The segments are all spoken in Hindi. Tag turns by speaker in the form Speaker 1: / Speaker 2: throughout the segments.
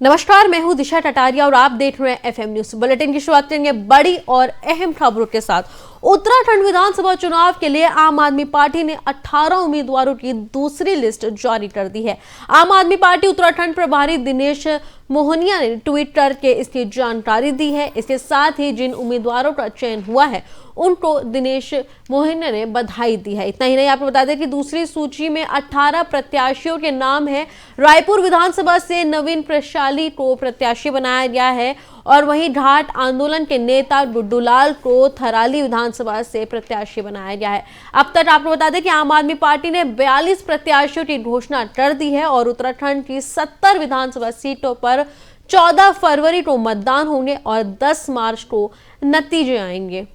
Speaker 1: नमस्कार, मैं हूं दिशा टटारिया और आप देख रहे हैं एफएम न्यूज बुलेटिन की शुरुआत करेंगे बड़ी और अहम खबरों के साथ। उत्तराखंड विधानसभा चुनाव के लिए आम आदमी पार्टी ने 18 उम्मीदवारों की दूसरी लिस्ट जारी कर दी है। आम आदमी पार्टी उत्तराखंड प्रभारी दिनेश मोहनिया ने ट्वीट करके इसकी जानकारी दी है। इसके साथ ही जिन उम्मीदवारों का चयन हुआ है उनको दिनेश मोहनिया ने बधाई दी है। इतना ही नहीं, आपको बता दें कि दूसरी सूची में 18 प्रत्याशियों के नाम है। रायपुर विधानसभा से नवीन प्रशाली को प्रत्याशी बनाया गया है और वहीं घाट आंदोलन के नेता गुड्डूलाल को थराली विधानसभा से प्रत्याशी बनाया गया है। अब तक आपको बता दें कि आम आदमी पार्टी ने 42 प्रत्याशियों की घोषणा कर दी है और उत्तराखंड की 70 विधानसभा सीटों पर 14 फरवरी को मतदान होंगे और 10 मार्च को नतीजे आएंगे।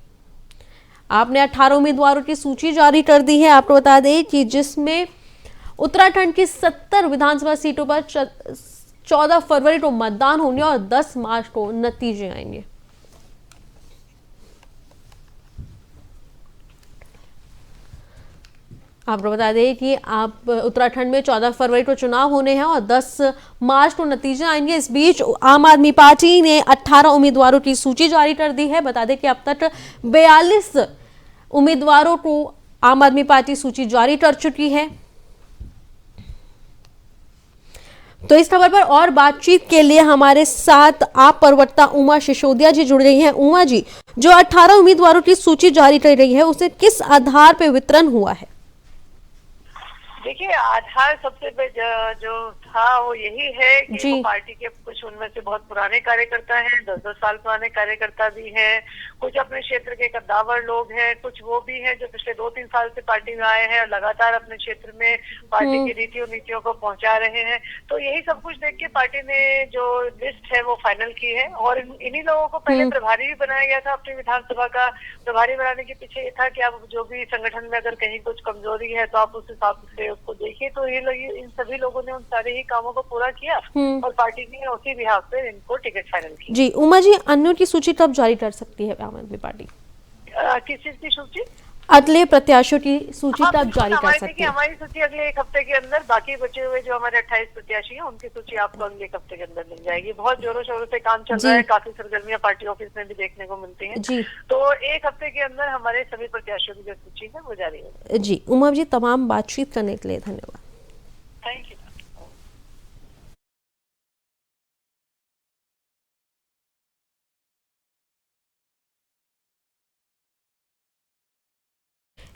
Speaker 1: आपने 18 उम्मीदवारों की सूची जारी कर दी है। आपको बता दें कि जिसमें उत्तराखंड की 70 विधानसभा सीटों पर 14 फरवरी को मतदान होंगे और 10 मार्च को नतीजे आएंगे। आपको बता दें कि आप उत्तराखंड में 14 फरवरी को चुनाव होने हैं और 10 मार्च को नतीजे आएंगे। इस बीच आम आदमी पार्टी ने 18 उम्मीदवारों की सूची जारी कर दी है। बता दें कि अब तक 42 उम्मीदवारों को आम आदमी पार्टी सूची जारी कर चुकी है। तो इस खबर पर और बातचीत के लिए हमारे साथ आप प्रवक्ता उमा सिसोदिया जी जुड़ रही हैं। उमा जी, जो 18 उम्मीदवारों की सूची जारी कर रही है उसे किस आधार पर वितरण हुआ है?
Speaker 2: देखिए, आधार सबसे जो था वो यही है कि वो पार्टी के कुछ उनमें से बहुत पुराने कार्यकर्ता हैं, 10-10 साल पुराने कार्यकर्ता भी हैं, कुछ अपने क्षेत्र के कद्दावर लोग हैं, कुछ वो भी हैं जो पिछले 2-3 साल से पार्टी में आए हैं और लगातार अपने क्षेत्र में पार्टी की रीतियों नीतियों को पहुंचा रहे हैं। तो यही सब कुछ देख के पार्टी ने जो लिस्ट है वो फाइनल की है और इन्हीं लोगों को पहले प्रभारी भी बनाया गया था। अपनी विधानसभा का प्रभारी बनाने के पीछे ये था कि आप जो भी संगठन में अगर कहीं कुछ कमजोरी है तो आप उस हिसाब से उसको देखिए। तो ये लोग, इन सभी लोगों ने उन सारे ही कामों को पूरा किया और पार्टी ने उसी बिहाफ पे इनको टिकट फाइनल की।
Speaker 1: जी उमा जी, अन्यों की सूची कब जारी कर सकती है आम आदमी पार्टी?
Speaker 2: किस चीज की सूची?
Speaker 1: अगले प्रत्याशियों की सूची कब जारी कर सकती है?
Speaker 2: हमारी सूची अगले एक हफ्ते के अंदर, बाकी बचे हुए जो हमारे 28 प्रत्याशी हैं उनकी सूची आपको अगले एक हफ्ते के अंदर मिल जाएगी। बहुत जोरों शोरों से काम चल रहा है, काफी सरगर्मियां पार्टी ऑफिस में भी देखने को मिलती हैं। जी, तो एक हफ्ते के अंदर हमारे सभी प्रत्याशियों की जो सूची है वो जारी होगी।
Speaker 1: जी उमा जी, तमाम बातचीत करने के लिए धन्यवाद।
Speaker 2: Thank you.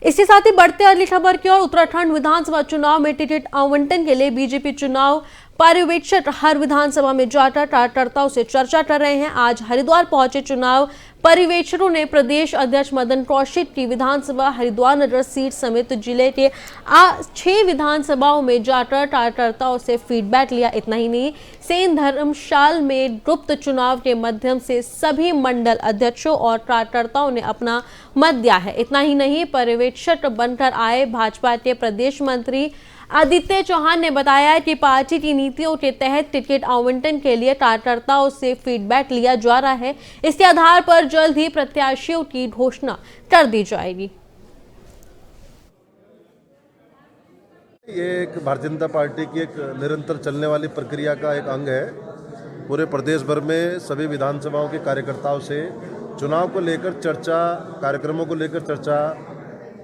Speaker 1: इसके साथ ही बढ़ते अगली खबर की ओर। उत्तराखंड विधानसभा चुनाव में टिकट आवंटन के लिए बीजेपी चुनाव पर्यवेक्षक हर विधानसभा में जाकर कार्यकर्ताओं से चर्चा कर रहे हैं। आज हरिद्वार पहुंचे चुनाव पर्यवेक्षकों ने प्रदेश अध्यक्ष मदन कौशिक की विधानसभा हरिद्वार नगर सीट समेत जिले के 6 विधानसभाओं में जाकर कार्यकर्ताओं से फीडबैक लिया। इतना ही नहीं, सेन धर्मशाल में गुप्त चुनाव के माध्यम से सभी मंडल अध्यक्षों और कार्यकर्ताओं ने अपना मत दिया है। इतना ही नहीं, पर्यवेक्षक बनकर आए भाजपा के प्रदेश मंत्री आदित्य चौहान ने बताया कि पार्टी की नीतियों के तहत टिकट आवंटन के लिए कार्यकर्ताओं से फीडबैक लिया जा रहा है। इसके आधार पर जल्द ही प्रत्याशियों की घोषणा कर दी जाएगी।
Speaker 3: ये एक भारतीय जनता पार्टी की एक निरंतर चलने वाली प्रक्रिया का एक अंग है। पूरे प्रदेश भर में सभी विधानसभाओं के कार्यकर्ताओं से चुनाव को लेकर चर्चा, कार्यक्रमों को लेकर चर्चा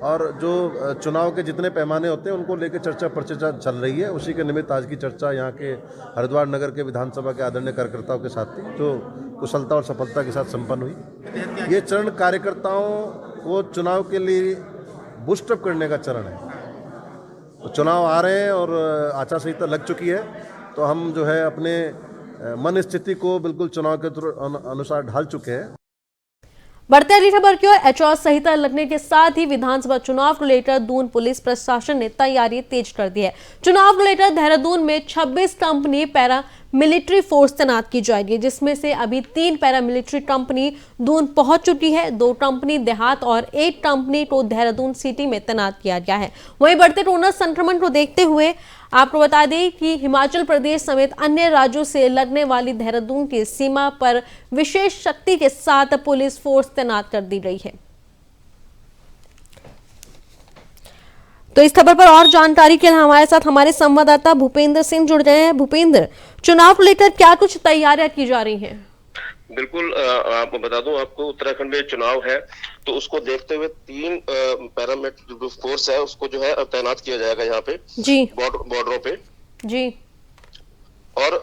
Speaker 3: और जो चुनाव के जितने पैमाने होते हैं उनको लेकर चर्चा परिचर्चा चल रही है। उसी के निमित्त आज की चर्चा यहाँ के हरिद्वार नगर के विधानसभा के आदरणीय कार्यकर्ताओं के साथ थी, जो कुशलता और सफलता के साथ संपन्न हुई। ये चरण कार्यकर्ताओं को चुनाव के लिए बूस्टअप करने का चरण है। तो चुनाव आ रहे हैं और आचार संहिता लग चुकी है, तो हम जो है अपने मन स्थिति को बिल्कुल चुनाव के अनुसार ढाल चुके हैं।
Speaker 1: बढ़ते अगली खबर की ओर। एचआर संहिता लगने के साथ ही विधानसभा चुनाव को लेकर दून पुलिस प्रशासन ने तैयारी तेज कर दी है। चुनाव को लेकर देहरादून में 26 कंपनी पैरा मिलिट्री फोर्स तैनात की जाएगी, जिसमें से अभी 3 पैरामिलिट्री कंपनी दून पहुंच चुकी है, 2 कंपनी देहात और 1 कंपनी को देहरादून सिटी में तैनात किया गया है। वहीं बढ़ते कोरोना संक्रमण को देखते हुए आपको बता दें कि हिमाचल प्रदेश समेत अन्य राज्यों से लगने वाली देहरादून की सीमा पर विशेष शक्ति के साथ पुलिस फोर्स तैनात कर दी गई है। तो इस खबर पर और जानकारी के लिए हमारे साथ हमारे संवाददाता भूपेंद्र सिंह जुड़ गए हैं। भूपेंद्र, चुनाव को लेकर क्या कुछ तैयारियां की जा रही हैं?
Speaker 4: बिल्कुल, आप बता दूं आपको, उत्तराखंड में चुनाव है तो उसको देखते हुए 3 पैरामिलिट्री फोर्स है उसको जो है तैनात किया जाएगा यहाँ पे
Speaker 1: जी
Speaker 4: बॉर्डरों पे
Speaker 1: जी।
Speaker 4: और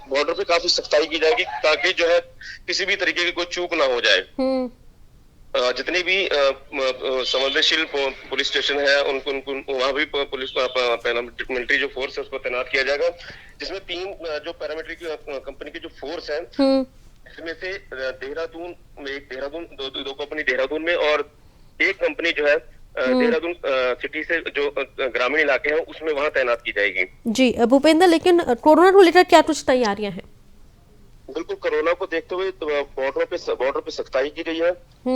Speaker 4: बॉर्डर पे काफी सख्ताई की जाएगी ताकि जो है किसी भी तरीके की कोई चूक ना हो जाए। जितने भी संवेदनशील पुलिस स्टेशन है उनको वहां भी पुलिस पैरामिलिट्री जो फोर्स है उसको तैनात किया जाएगा, जिसमें 3 जो पैरामिलिट्री की कंपनी की जो फोर्स है इसमें से देहरादून दो कंपनी देहरादून में और एक कंपनी जो है देहरादून सिटी से जो ग्रामीण इलाके हैं उसमें वहां तैनात की जाएगी।
Speaker 1: जी भूपेंद्र, लेकिन कोरोना को लेकर क्या कुछ तैयारियां हैं?
Speaker 4: बिल्कुल, कोरोना को देखते हुए बॉर्डर पे सख्ताई की गई है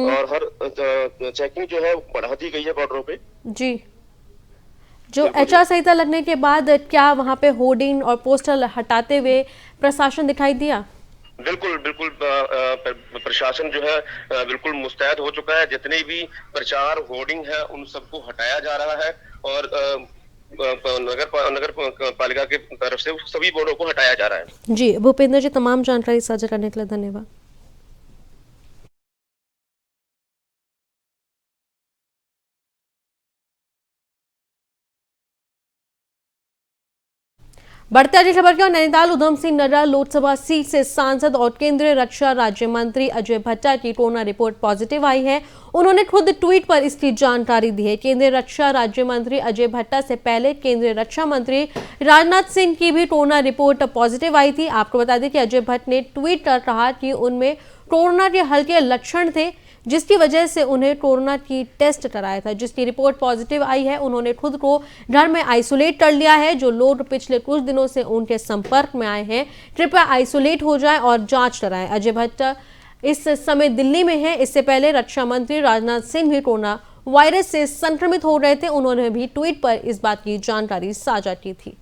Speaker 4: और हर चेकिंग जो है बढ़ा दी गई है बॉर्डरों पे। जी,
Speaker 1: जो आचार संहिता लगने के बाद क्या वहां पे होर्डिंग और पोस्टर हटाते हुए प्रशासन दिखाई दिया?
Speaker 4: बिल्कुल बिल्कुल, प्रशासन जो है बिल्कुल मुस्तैद हो चुका है। जितने भी प्रचार होर्डिंग है उन सबको हटाया जा रहा है और नगर पालिका की तरफ से सभी बोर्डों को हटाया जा रहा है।
Speaker 1: जी भूपेंद्र जी, तमाम जानकारी साझा करने के लिए धन्यवाद। बढ़ते अगली खबर की ओर। नैनीताल उधम सिंह नगर लोकसभा सीट से सांसद और केंद्रीय रक्षा राज्य मंत्री अजय भट्टा की कोरोना रिपोर्ट पॉजिटिव आई है। उन्होंने खुद ट्वीट पर इसकी जानकारी दी है। केंद्रीय रक्षा राज्य मंत्री अजय भट्टा से पहले केंद्रीय रक्षा मंत्री राजनाथ सिंह की भी कोरोना रिपोर्ट पॉजिटिव आई थी। आपको बता दें कि अजय भट्ट ने ट्वीट कर कहा कि उनमें कोरोना के हल्के लक्षण थे, जिसकी वजह से उन्हें कोरोना की टेस्ट कराया था, जिसकी रिपोर्ट पॉजिटिव आई है। उन्होंने खुद को घर में आइसोलेट कर लिया है। जो लोग पिछले कुछ दिनों से उनके संपर्क में आए हैं, कृपया आइसोलेट हो जाएं और जांच कराएं। अजय भट्ट इस समय दिल्ली में है। इससे पहले रक्षा मंत्री राजनाथ सिंह भी कोरोना वायरस से संक्रमित हो रहे थे। उन्होंने भी ट्वीट पर इस बात की जानकारी साझा की थी।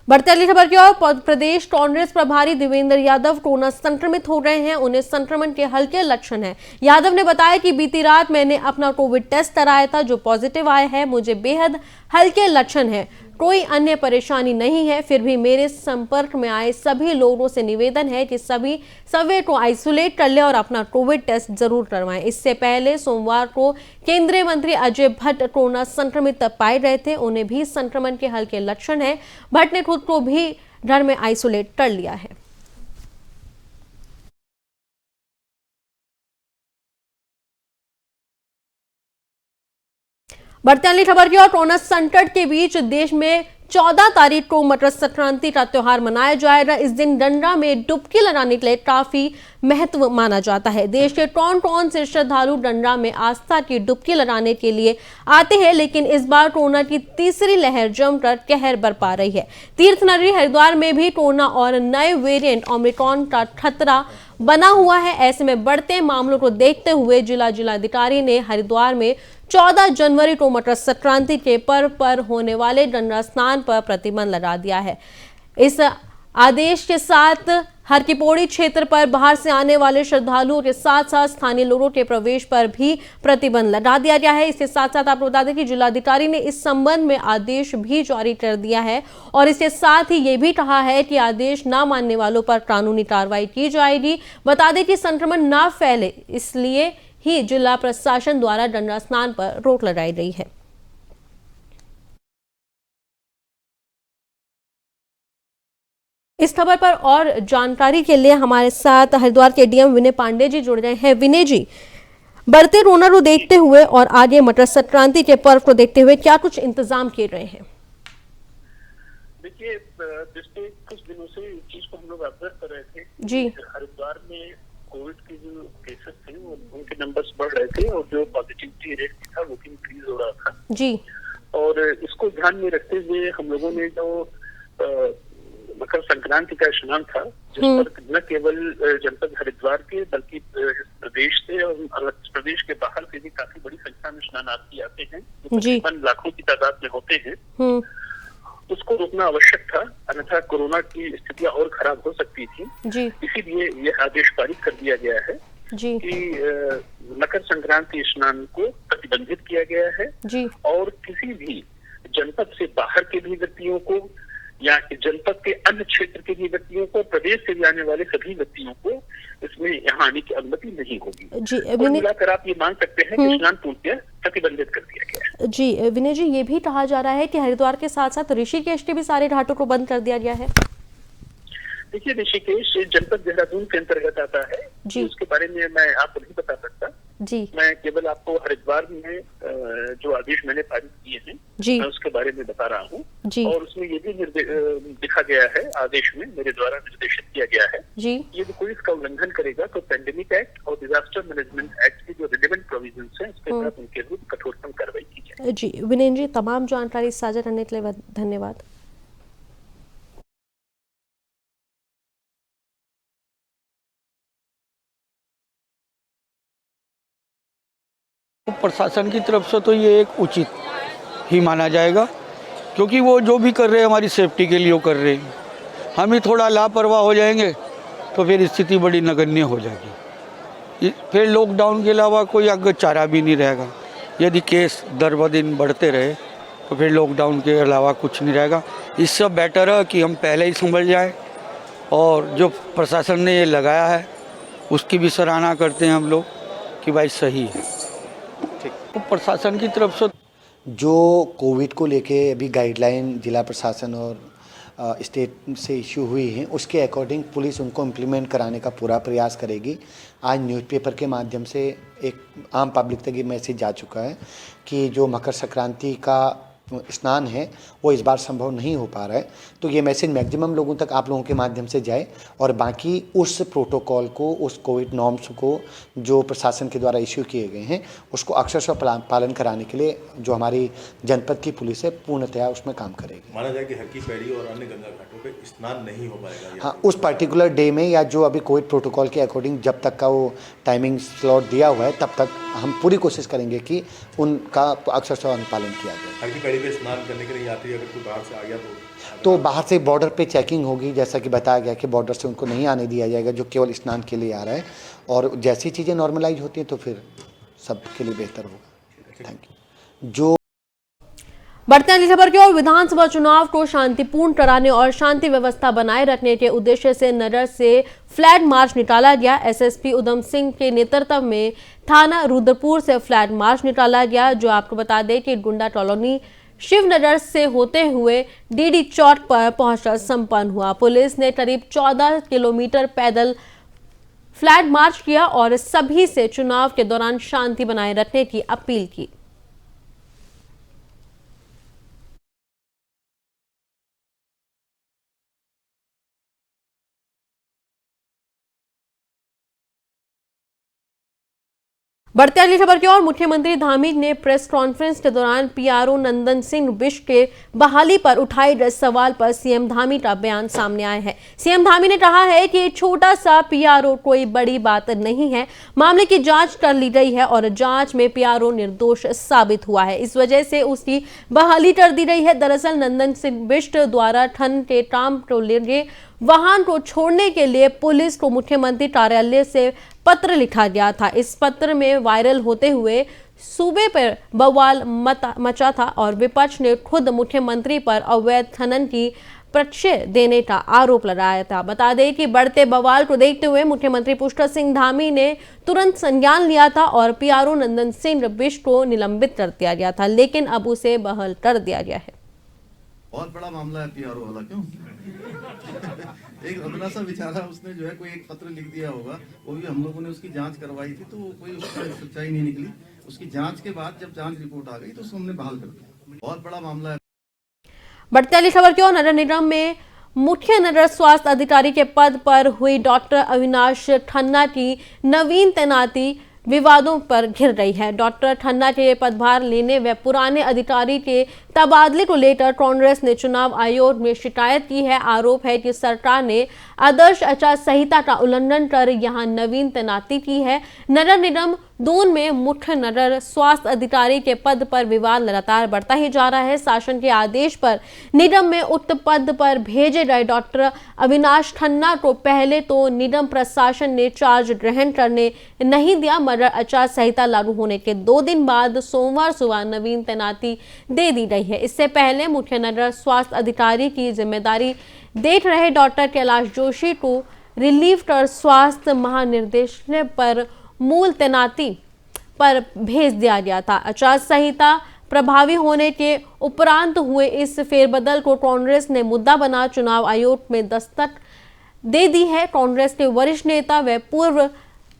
Speaker 1: बढ़ते अगली खबर की ओर। प्रदेश कांग्रेस प्रभारी देवेंद्र यादव कोरोना संक्रमित हो रहे हैं। उन्हें संक्रमण के हल्के लक्षण हैं। यादव ने बताया कि बीती रात मैंने अपना कोविड टेस्ट कराया था जो पॉजिटिव आया है। मुझे बेहद हल्के लक्षण हैं, कोई अन्य परेशानी नहीं है। फिर भी मेरे संपर्क में आए सभी लोगों से निवेदन है कि सभी सवेरे को आइसोलेट कर ले और अपना कोविड टेस्ट जरूर करवाएं। इससे पहले सोमवार को केंद्रीय मंत्री अजय भट्ट कोरोना संक्रमित पाए गए थे। उन्हें भी संक्रमण के हल्के लक्षण हैं। भट्ट ने खुद को भी घर में आइसोलेट कर लिया है। बढ़ते अगली खबर की ओर। कोरोना संकट के बीच देश में 14 तारीख को मकर संक्रांति का त्योहार मनाया जाएगा। इस दिन गंगा में डुबकी लगाने के लिए काफी महत्व माना जाता है। देश के कौन कौन से श्रद्धालु गंगा में आस्था की डुबकी लगाने के लिए आते हैं, लेकिन इस बार कोरोना की तीसरी लहर जमकर कहर बरपा रही है। तीर्थ नगरी हरिद्वार में भी कोरोना और नए वेरिएंट ओमिक्रॉन का खतरा बना हुआ है। ऐसे में बढ़ते मामलों को देखते हुए जिलाधिकारी ने हरिद्वार में 14 जनवरी को मकर संक्रांति के पर्व पर होने वाले गंगा स्नान पर प्रतिबंध लगा दिया है। इस आदेश के साथ हर की पौड़ी क्षेत्र पर बाहर से आने वाले श्रद्धालुओं के साथ साथ स्थानीय लोगों के प्रवेश पर भी प्रतिबंध लगा दिया गया है। इसके साथ साथ आपको बता दें कि जिलाधिकारी ने इस संबंध में आदेश भी जारी कर दिया है और इसके साथ ही ये भी कहा है कि आदेश न मानने वालों पर कानूनी कार्रवाई की जाएगी। बता दें कि संक्रमण न फैले इसलिए ही जिला प्रशासन द्वारा गंगा स्नान पर रोक लगाई गई है। इस खबर पर और जानकारी के लिए हमारे साथ हरिद्वार के डीएम विनय पांडे जी जुड़ गए हैं। विनय जी, बढ़ते कोरोना को देखते हुए और आगे मकर संक्रांति के पर्व को देखते हुए क्या कुछ इंतजाम किए गए हैं?
Speaker 5: देखिए, पिछले कुछ दिनों से इस चीज को हम लोग ऑब्जर्व कर रहे थे
Speaker 1: जी।
Speaker 5: हरिद्वार में कोविड के जो केसेस थे उनके नंबर्स बढ़ रहे थे और जो पॉजिटिविटी रेट था वो भी इंक्रीज हो रहा था
Speaker 1: जी।
Speaker 5: और इसको ध्यान में रखते हुए हम लोगों ने जो मकर संक्रांति का स्नान था, जिस पर न केवल जनपद हरिद्वार के बल्कि प्रदेश से और प्रदेश के बाहर से भी काफी बड़ी संख्या में स्नानार्थी आते हैं, तकरीबन लाखों की तादाद में होते हैं, उसको रोकना आवश्यक था। अन्यथा कोरोना की स्थितियां और खराब हो सकती थी।
Speaker 1: जी
Speaker 5: इसीलिए यह आदेश पारित कर दिया गया है
Speaker 1: जी
Speaker 5: कि मकर संक्रांति स्नान को प्रतिबंधित किया गया है
Speaker 1: जी
Speaker 5: और किसी भी जनपद से बाहर के भी व्यक्तियों को या जनपद के अन्य क्षेत्र के भी व्यक्तियों को, प्रदेश से भी आने वाले सभी व्यक्तियों को इसमें यहाँ आने की अनुमति नहीं होगी।
Speaker 1: जी
Speaker 5: कुल मिलाकर आप ये मान सकते हैं कि स्नान पूर्णतः प्रतिबंधित कर दिया गया है।
Speaker 1: जी विनय जी, ये भी कहा जा रहा है कि हरिद्वार के साथ साथ ऋषिकेश के भी सारे घाटों को बंद कर दिया गया है।
Speaker 5: देखिए, ऋषिकेश जनपद देहरादून के अंतर्गत आता है
Speaker 1: जी।
Speaker 5: उसके बारे में मैं आपको नहीं बता सकता
Speaker 1: जी
Speaker 5: मैं केवल आपको हरिद्वार में जो आदेश मैंने पारित किए हैं
Speaker 1: जी
Speaker 5: मैं उसके बारे में बता रहा हूँ
Speaker 1: जी
Speaker 5: और उसमें ये भी लिखा गया है, आदेश में मेरे द्वारा निर्देशित किया गया है
Speaker 1: जी
Speaker 5: यदि कोई इसका उल्लंघन करेगा तो पैंडेमिक एक्ट और डिजास्टर मैनेजमेंट एक्ट की जो रिलेवेंट प्रोविजंस हैं उसके तहत उनके विरुद्ध कठोरतम कार्रवाई की जाए।
Speaker 1: जी विनय जी, तमाम जानकारी साझा करने के लिए धन्यवाद।
Speaker 6: प्रशासन की तरफ से तो ये एक उचित ही माना जाएगा, क्योंकि वो जो भी कर रहे हैं हमारी सेफ्टी के लिए वो कर रहे हैं। हम ही थोड़ा लापरवाह हो जाएंगे तो फिर स्थिति बड़ी नगण्य हो जाएगी। फिर लॉकडाउन के अलावा कोई आगे चारा भी नहीं रहेगा। यदि केस दर ब दिन बढ़ते रहे तो फिर लॉकडाउन के अलावा कुछ नहीं रहेगा। इससे बेटर है कि हम पहले ही संभल जाएं और जो प्रशासन ने ये लगाया है उसकी भी सराहना करते हैं हम लोग कि भाई सही है। तो प्रशासन की तरफ से
Speaker 7: जो कोविड को लेके अभी गाइडलाइन जिला प्रशासन और स्टेट से इश्यू हुई है उसके अकॉर्डिंग पुलिस उनको इम्प्लीमेंट कराने का पूरा प्रयास करेगी। आज न्यूज़पेपर के माध्यम से एक आम पब्लिक तक ये मैसेज जा चुका है कि जो मकर संक्रांति का स्नान है वो इस बार संभव नहीं हो पा रहा है, तो ये मैसेज मैक्सिमम लोगों तक आप लोगों के माध्यम से जाए और बाकी उस प्रोटोकॉल को, उस कोविड नॉर्म्स को जो प्रशासन के द्वारा इश्यू किए गए हैं उसको अक्षरशः पालन कराने के लिए जो हमारी जनपद की पुलिस है पूर्णतया उसमें काम करेगी।
Speaker 3: माना जाए कि हरकी पैड़ी और अन्य गंगा घाटों पे स्नान नहीं हो पाएगा।
Speaker 7: हाँ, उस पर्टिकुलर डे में या जो अभी कोविड प्रोटोकॉल के अकॉर्डिंग जब तक का वो टाइमिंग स्लॉट दिया हुआ है तब तक हम पूरी कोशिश करेंगे कि उनका अक्षरशः अनुपालन किया जाए।
Speaker 3: हरकी पैड़ी पे स्नान करने के लिए यात्री अगर कोई बाहर से आ गया
Speaker 7: तो बाहर से बॉर्डर पे चेकिंग होगी, जैसा कि बताया गया कि बॉर्डर से उनको नहीं आने दिया जाएगा जो केवल स्नान के लिए आ रहा है, और जैसी चीज़ें नॉर्मलाइज होती हैं तो फिर सबके लिए बेहतर होगा। Thank you. जो
Speaker 1: बढ़ते हैं अगली खबर की ओर। विधानसभा चुनाव को शांतिपूर्ण कराने और शांति व्यवस्था बनाए रखने के उद्देश्य से नगर से फ्लैग मार्च निकाला गया। एसएसपी उधम सिंह के नेतृत्व में थाना रुद्रपुर से फ्लैग मार्च निकाला गया, जो आपको बता दें कि गुंडा कॉलोनी शिवनगर से होते हुए डीडी चौक पर पहुंचकर संपन्न हुआ। पुलिस ने करीब 14 किलोमीटर पैदल फ्लैग मार्च किया और सभी से चुनाव के दौरान शांति बनाए रखने की अपील की। बढ़ते अगली खबर की ओर। मुख्यमंत्री धामी ने प्रेस कॉन्फ्रेंस के दौरान पीआरओ नंदन सिंह बिष्ट के बहाली पर उठाए गए सवाल पर सीएम धामी का बयान सामने आया है। सीएम धामी ने कहा है कि छोटा सा पीआरओ कोई बड़ी बात नहीं है, मामले की जांच कर ली गई है और जांच में पीआरओ निर्दोष साबित हुआ है, इस वजह से उसकी बहाली कर दी गई है। दरअसल नंदन सिंह बिष्ट द्वारा ठन के काम को लेके वाहन को छोड़ने के लिए पुलिस को मुख्यमंत्री कार्यालय से पत्र लिखा गया था। इस पत्र में वायरल होते हुए सूबे पर बवाल मचा था और विपक्ष ने खुद मुख्यमंत्री पर अवैध खनन की प्रत्यय देने का आरोप लगाया था। बता दें कि बढ़ते बवाल को देखते हुए मुख्यमंत्री पुष्कर सिंह धामी ने तुरंत संज्ञान लिया था और पीआरओ नंदन सिंह बिष्ट को निलंबित कर दिया गया था, लेकिन अब उसे बहाल कर दिया गया है।
Speaker 8: बहुत बड़ा मामला है पीआरओ वाला, क्यों? एक अपना सा बेचारा उसने जो है कोई एक पत्र लिख दिया होगा, वो भी हम लोगों ने उसकी जांच करवाई थी तो कोई उसकी सच्चाई नहीं निकली। उसकी जांच के बाद जब जांच रिपोर्ट आ गई तो उसको हमने बहाल कर दिया। बहुत बड़ा मामला है।
Speaker 1: बढ़ती अगली खबर की ओर। नगर निगम में मुख्य नगर स्वास्थ्य अधिकारी के पद पर हुई डॉक्टर अविनाश खन्ना की नवीन तैनाती विवादों पर घिर रही है। डॉक्टर खन्ना के पदभार लेने व पुराने अधिकारी के तबादले को लेकर कांग्रेस ने चुनाव आयोग में शिकायत की है। आरोप है कि सरकार ने आदर्श आचार संहिता का उल्लंघन कर यहां नवीन तैनाती की है। नगर निगम दून में मुख्य नगर स्वास्थ्य अधिकारी के पद पर विवाद लगातार बढ़ता ही जा रहा है। शासन के आदेश पर निगम में उक्त पद पर भेजे गए डॉक्टर अविनाश खन्ना को पहले तो निगम प्रशासन ने चार्ज ग्रहण करने नहीं दिया, मगर आचार संहिता लागू होने के 2 दिन बाद सोमवार सुबह नवीन तैनाती दे दी गई है। इससे पहले मुख्य नगर स्वास्थ्य अधिकारी की जिम्मेदारी देख रहे डॉक्टर कैलाश जोशी को रिलीफ कर स्वास्थ्य महानिर्देशालय पर मूल तैनाती पर भेज दिया गया था। आचार संहिता प्रभावी होने के उपरांत हुए इस फेरबदल को कांग्रेस ने मुद्दा बना चुनाव आयोग में दस्तक दे दी है। कांग्रेस के वरिष्ठ नेता व पूर्व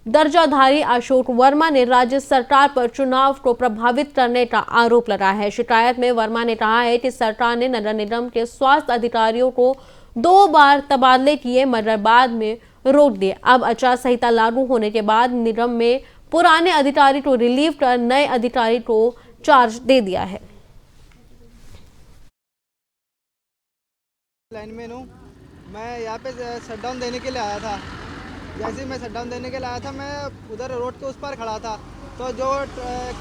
Speaker 1: दर्जाधारी अशोक वर्मा ने राज्य सरकार पर चुनाव को प्रभावित करने का आरोप लगाया है। शिकायत में वर्मा ने कहा है कि सरकार ने नगर निगम के स्वास्थ्य अधिकारियों को 2 बार तबादले किए, मगर बाद में रोक दिए। अब आचार संहिता लागू होने के बाद निगम में पुराने अधिकारी को रिलीव कर नए अधिकारी को चार्ज दे दिया है।
Speaker 9: लाइनमैन हूँ, मैं यहाँ पे शटडाउन देने के लिए आया था। जैसे ही मैं शटडाउन देने के लिए आया था, मैं उधर रोड के उस पार खड़ा था, तो जो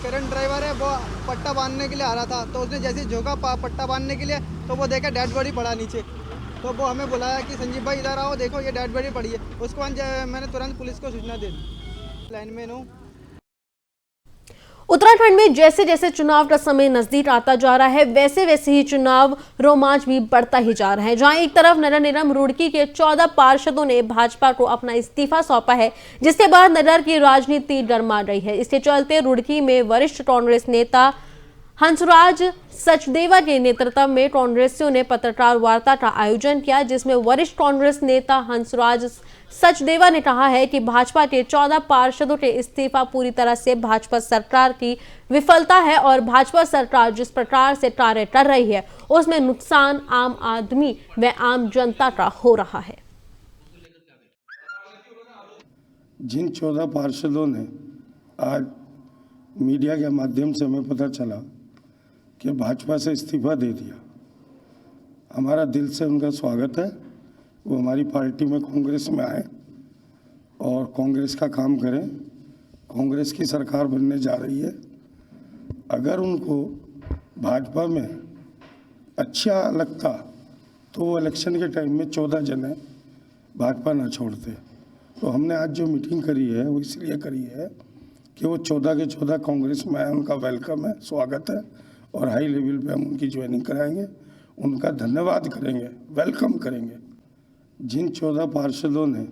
Speaker 9: करंट ड्राइवर है वो पट्टा बांधने के लिए आ रहा था, तो उसने जैसे झोंका पट्टा बांधने के लिए, तो वो देखा डेड बॉडी पड़ा नीचे। तो वो हमें बुलाया कि संजीव भाई इधर आओ, देखो ये डेड बॉडी पड़ी है। उसके बाद मैंने तुरंत पुलिस को सूचना दे दी। लाइनमैन हूँ।
Speaker 1: उत्तराखंड में जैसे जैसे चुनाव का समय नजदीक आता जा रहा है, वैसे वैसे ही चुनाव रोमांच भी बढ़ता ही जा रहा है। जहां एक तरफ नगर निगम रुड़की के 14 पार्षदों ने भाजपा को अपना इस्तीफा सौंपा है, जिसके बाद नगर की राजनीति गरमा रही है। इसके चलते रुड़की में वरिष्ठ कांग्रेस नेता हंसराज सचदेवा के नेतृत्व में कांग्रेसियों ने पत्रकार वार्ता का आयोजन किया, जिसमें वरिष्ठ कांग्रेस नेता हंसराज सचदेवा ने कहा है कि भाजपा के 14 पार्षदों के इस्तीफा पूरी तरह से भाजपा सरकार की विफलता है और भाजपा सरकार जिस प्रकार से कार्य कर रही है उसमें नुकसान आम आदमी व आम जनता का हो रहा है।
Speaker 10: जिन 14 पार्षदों ने आज मीडिया के माध्यम से हमें पता चला कि भाजपा से इस्तीफा दे दिया, हमारा दिल से उनका स्वागत है। वो हमारी पार्टी में कांग्रेस में आए और कांग्रेस का काम करें। कांग्रेस की सरकार बनने जा रही है। अगर उनको भाजपा में अच्छा लगता तो वो इलेक्शन के टाइम में 14 जने भाजपा ना छोड़ते। तो हमने आज जो मीटिंग करी है वो इसलिए करी है कि वो 14 के 14 कांग्रेस में आए, उनका वेलकम है, स्वागत है और हाई लेवल पे हम उनकी ज्वाइनिंग कराएंगे, उनका धन्यवाद करेंगे, वेलकम करेंगे। जिन 14 पार्षदों ने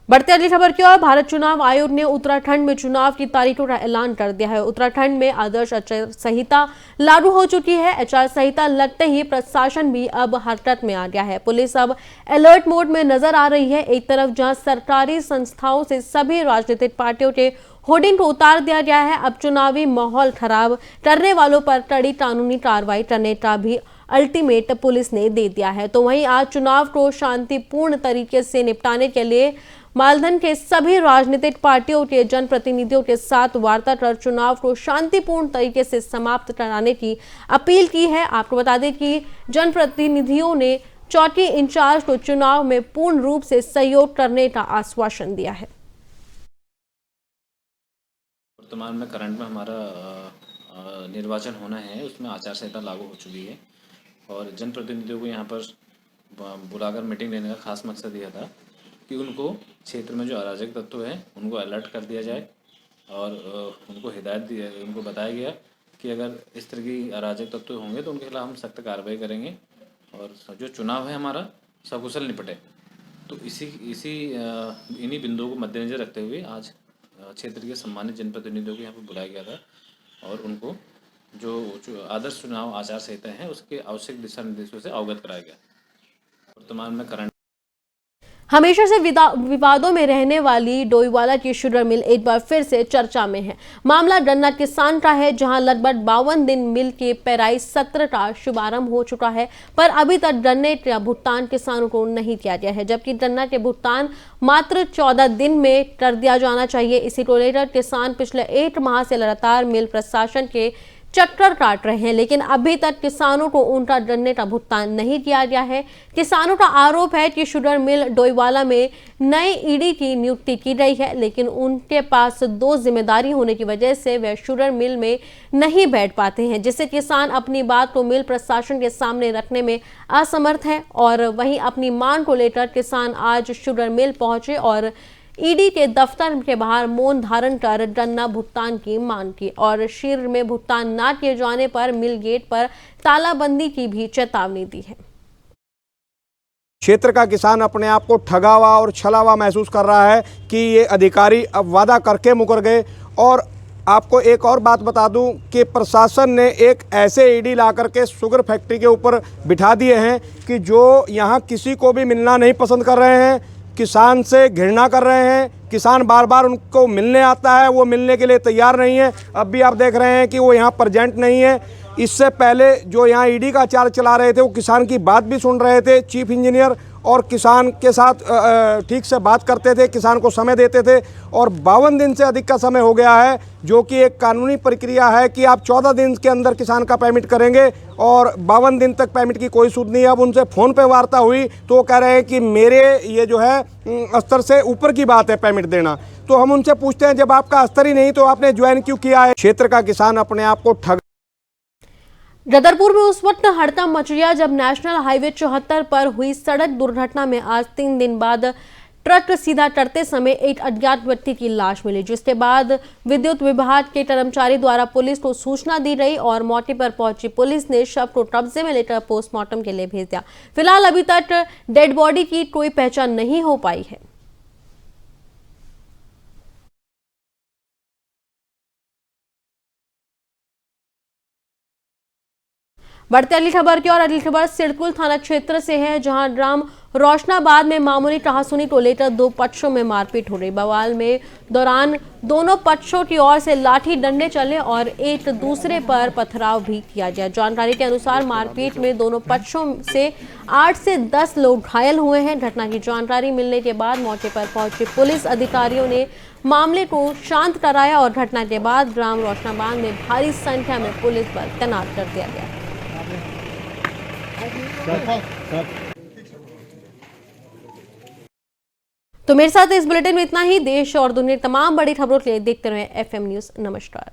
Speaker 1: बढ़ती अगली खबर की ओर, भारत चुनाव आयोग ने उत्तराखंड में चुनाव की तारीखों का ऐलान कर दिया है। उत्तराखंड में आदर्श आचार संहिता लागू हो चुकी है। आचार संहिता लगते ही प्रशासन भी अब हरकत में आ गया है। पुलिस अब अलर्ट मोड में नजर आ रही है। एक तरफ जहां सरकारी संस्थाओं से सभी राजनीतिक पार्टियों के होर्डिंग को उतार दिया गया है, अब चुनावी माहौल खराब करने वालों पर कड़ी कानूनी कार्रवाई करने का भी अल्टीमेट पुलिस ने दे दिया है। तो वहीं आज चुनाव को शांतिपूर्ण तरीके से निपटाने के लिए मालधन के सभी राजनीतिक पार्टियों के जनप्रतिनिधियों के साथ वार्ता कर चुनाव को शांतिपूर्ण तरीके से समाप्त कराने की अपील की है। आपको बता दें कि जनप्रतिनिधियों ने चौकी इंचार्ज को चुनाव में पूर्ण रूप से सहयोग करने का आश्वासन दिया है।
Speaker 11: वर्तमान में करंट में हमारा निर्वाचन होना है, उसमें आचार संहिता लागू हो चुकी है और जनप्रतिनिधियों को यहाँ पर बुलाकर मीटिंग लेने का खास मकसद यह था कि उनको क्षेत्र में जो अराजक तत्व हैं उनको अलर्ट कर दिया जाए और उनको उनको बताया गया कि अगर इस तरह की अराजक तत्व होंगे तो उनके खिलाफ हम सख्त कार्रवाई करेंगे और जो चुनाव है हमारा सकुशल निपटे। तो इन्हीं बिंदुओं को मद्देनजर रखते हुए आज क्षेत्र के सम्मानित जनप्रतिनिधियों को यहाँ पर बुलाया गया था और उनको जो आदर्श चुनाव आचार संहिता है उसके आवश्यक दिशा निर्देशों से अवगत कराया गया। वर्तमान में करंट
Speaker 1: हमेशा से विवादों में रहने वाली डोईवाला की शुगर मिल एक बार फिर से चर्चा में है। मामला गन्ना किसान का है, जहां लगभग 52 दिन मिल के पेराई सत्र का शुभारंभ हो चुका है, पर अभी तक गन्ने का भुगतान किसानों को नहीं किया गया है, जबकि गन्ना के भुगतान मात्र 14 दिन में कर दिया जाना चाहिए। इसी को लेकर किसान पिछले 1 माह से लगातार मिल प्रशासन के चक्कर काट रहे हैं, लेकिन अभी तक किसानों को उनका गन्ने का भुगतान नहीं किया गया है। किसानों का आरोप है कि शुगर मिल डोईवाला में नए ईडी की नियुक्ति की गई है, लेकिन उनके पास 2 जिम्मेदारी होने की वजह से वे शुगर मिल में नहीं बैठ पाते हैं, जिससे किसान अपनी बात को मिल प्रशासन के सामने रखने में असमर्थ है। और वहीं अपनी मांग को लेकर किसान आज शुगर मिल पहुंचे और ईडी के दफ्तर के बाहर मौन धारण कर गन्ना भुगतान की मांग की और शीघ्र में भुगतान न किए जाने पर मिल गेट पर तालाबंदी की भी चेतावनी दी है।
Speaker 12: क्षेत्र का किसान अपने आप को ठगा हुआ और छला हुआ महसूस कर रहा है कि ये अधिकारी अब वादा करके मुकर गए। और आपको एक और बात बता दूं कि प्रशासन ने एक ऐसे ईडी ला करके शुगर फैक्ट्री के ऊपर बिठा दिए हैं कि जो यहाँ किसी को भी मिलना नहीं पसंद कर रहे हैं, किसान से घृणा कर रहे हैं। किसान बार बार उनको मिलने आता है, वो मिलने के लिए तैयार नहीं है। अब भी आप देख रहे हैं कि वो यहाँ प्रेजेंट नहीं है। इससे पहले जो यहाँ ईडी का चार्ज चला रहे थे वो किसान की बात भी सुन रहे थे, चीफ इंजीनियर, और किसान के साथ ठीक से बात करते थे, किसान को समय देते थे। और 52 दिन से अधिक का समय हो गया है, जो कि एक कानूनी प्रक्रिया है कि आप 14 दिन के अंदर किसान का पेमेंट करेंगे और 52 दिन तक पेमेंट की कोई सूद नहीं है। अब उनसे फ़ोन पे वार्ता हुई तो वो कह रहे हैं कि मेरे ये जो है स्तर से ऊपर की बात है पेमेंट देना। तो हम उनसे पूछते हैं, जब आपका स्तर ही नहीं तो आपने ज्वाइन क्यों किया है? क्षेत्र का किसान अपने आप को ठग।
Speaker 1: गदरपुर में उस वक्त हड़कंप मच गया जब नेशनल हाईवे 74 पर हुई सड़क दुर्घटना में आज 3 दिन बाद ट्रक सीधा करते समय एक अज्ञात व्यक्ति की लाश मिली, जिसके बाद विद्युत विभाग के कर्मचारी द्वारा पुलिस को सूचना दी गई और मौके पर पहुंची पुलिस ने शव को कब्जे में लेकर पोस्टमार्टम के लिए भेज दिया। फिलहाल अभी तक डेड बॉडी की कोई पहचान नहीं हो पाई है। बढ़ते अगली खबर की और अगली खबर सिरकुल थाना क्षेत्र से है, जहां ग्राम रोशनाबाद में मामूली कहासुनी को लेकर 2 पक्षों में मारपीट हो रही। बवाल में दौरान दोनों पक्षों की ओर से लाठी डंडे चले और एक दूसरे पर पथराव भी किया गया। जानकारी के अनुसार मारपीट में दोनों पक्षों से 8 से 10 लोग घायल हुए हैं। घटना की जानकारी मिलने के बाद मौके पर पहुंचे पुलिस अधिकारियों ने मामले को शांत कराया और घटना के बाद ग्राम रोशनाबाद में भारी संख्या में पुलिस बल तैनात कर दिया गया। तो मेरे साथ इस बुलेटिन में इतना ही। देश और दुनिया की तमाम बड़ी खबरों के लिए देखते रहे FM न्यूज़। नमस्कार।